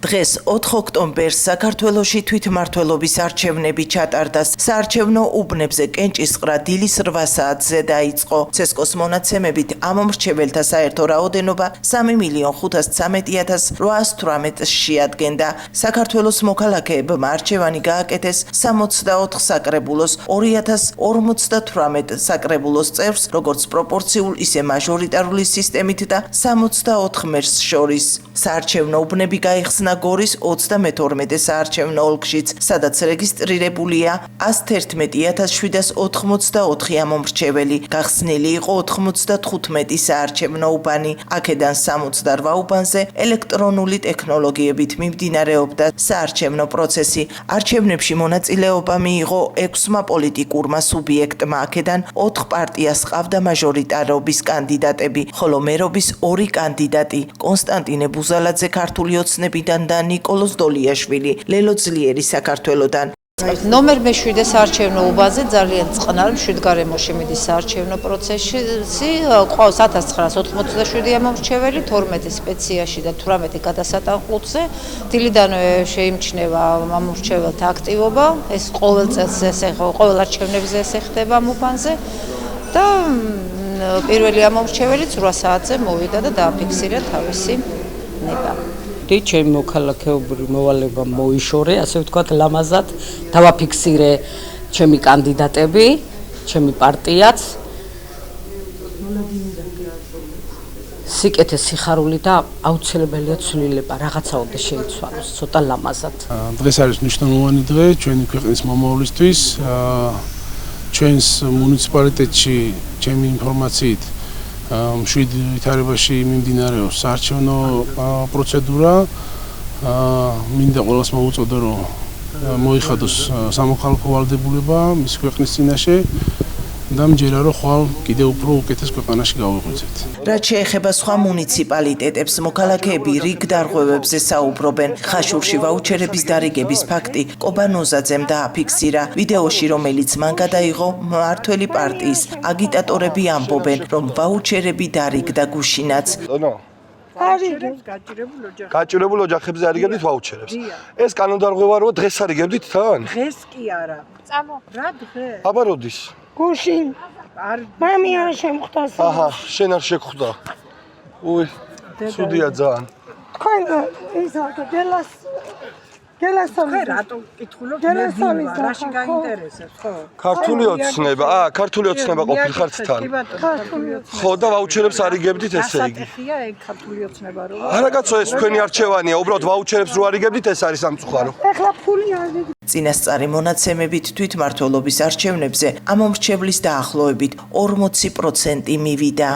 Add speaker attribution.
Speaker 1: დღეს 4 ოქტომბერს საქართველოში თვითმმართველობის არჩევნები ჩატარდა. საარჩევნო უბნებზე კენჭისყრა დილის 8 საათზე დაიწყო. ცესკოს მონაცემებით ამ მრჩეველთა საერთო რაოდენობა 3,513,818 შეადგენდა. საქართველოს მოქალაქეებმა არჩევანი გააკეთეს 64 საკრებულოს 2058 საკრებულოს წევრს, როგორც პროპორციულ, ისე მაჟორიტარული სისტემით და 64 მერს შორის. საარჩევნო უბნები გაიხსნა გორის 32 საარჩევნო ოლქშიც, სადაც რეგისტრირებულია 111,784 ამომრჩეველი. გახსნილი იყო 95 საარჩევნო უბანი. აქედან 68 უბანზე ელექტრონული ტექნოლოგიებით მიმდინარეობდა საარჩევნო პროცესი. არჩევნებში მონაწილეობა მიიღო 6 პოლიტიკურმა სუბიექტმა. აქედან 4 პარტიას ჰყავდა მაჟორიტარობის კანდიდატები, ხოლო მერობის 2 კანდიდატი კონსტანტინე ბუზალაძე ქართული ოცნებიდან და ნიკოლოზ დოლიაშვილი ლელო ძლიერი საქართველოდან.
Speaker 2: ნომერ მე-7 საარჩევნო უბანზე ძალიან წყნარი მშვიდგარემოში მიდის საარჩევნო პროცესი. ყავს 1987 ამომრჩეველი, 12 სპეციაში და 18 გადასატანხმულზე. დილიდანვე შეიმჩნევა ამომრჩეველთა აქტივობა. ეს ყოველ წელს ყოველ არჩევნებზე ხდება ამ უბანზე და პირველი ამომრჩეველი 8 საათზე მოვიდა და დააფიქსირა თავისი ნება.
Speaker 3: ჩემი მოქალაქეობრივი მოვალეობა მოიშორე, ასე ვთქვათ, ლამაზად დავაფიქსირე ჩემი კანდიდატები, ჩემი პარტიაც. სიკეთე, სიხარული და აუცილებელია ცვლილება, რაღაცაოდე შეიცვალოს, ცოტა ლამაზად.
Speaker 4: დღეს არის მნიშვნელოვანი დღე ჩვენი ქვეყნის მომავლისთვის. ჩვენს მუნიციპალიტეტში ჩემი ინფორმაციით 7 ვითარებაში მიმდინარეობს საარჩევნო პროცედურა. მინდა ყველას მოუწოდო, რომ მოიხადოს სამოქალაქო ვალდებულება მის ქვეყნის წინაშე და მჯერა, რომ ხვალ კიდევ უფრო უკეთეს ქვეყანაში გავიღვიძებთ.
Speaker 1: რაც შეეხება სხვა მუნიციპალიტეტებს, მოქალაქეები რიგ დარღვევებზე საუბრობენ. ხაშურში ვაუჩერების დარიგების ფაქტი კობანოზაძემ დააფიქსირა. ვიდეოში, რომელიც მან გადაიღო მმართველი პარტიის აგიტატორები ამბობენ, რომ ვაუჩერები დარიგდა გუშინაც.
Speaker 5: გაჭირებულ ოჯახებზე არიგებდით ვაუჩერებს. ეს კანონდარღვევა როა დღეს არიგებდით თან?
Speaker 6: დღეს კი არა. წამო. რა დღე?
Speaker 5: აბა როდის?
Speaker 6: გუშინ. მამია შემხვდა.
Speaker 5: აჰა, შენ არ შეგხვდა. უი, ცუდია ძალიან.
Speaker 6: თქვენ ის გელას რატო კითხულობ? რაში გაინტერესებს, ხო?
Speaker 5: ქართული ოცნება, ქართული ოცნება ყოფილი ხართ თან. ხო და ვაუჩერებს არიგებდით ესე იგი.
Speaker 6: ხია ეგ ქართული ოცნება რო.
Speaker 5: არა კაცო, ეს თქვენი არჩევანია, უბრალოდ ვაუჩერებს რო არიგებდით, ეს არის სამწუხარო.
Speaker 6: ეხლა ფული არ
Speaker 1: წინასწარი მონაცემებით თვითმმართველობის არჩევნებზე ამომრჩევლის დაახლოებით 40% მივიდა.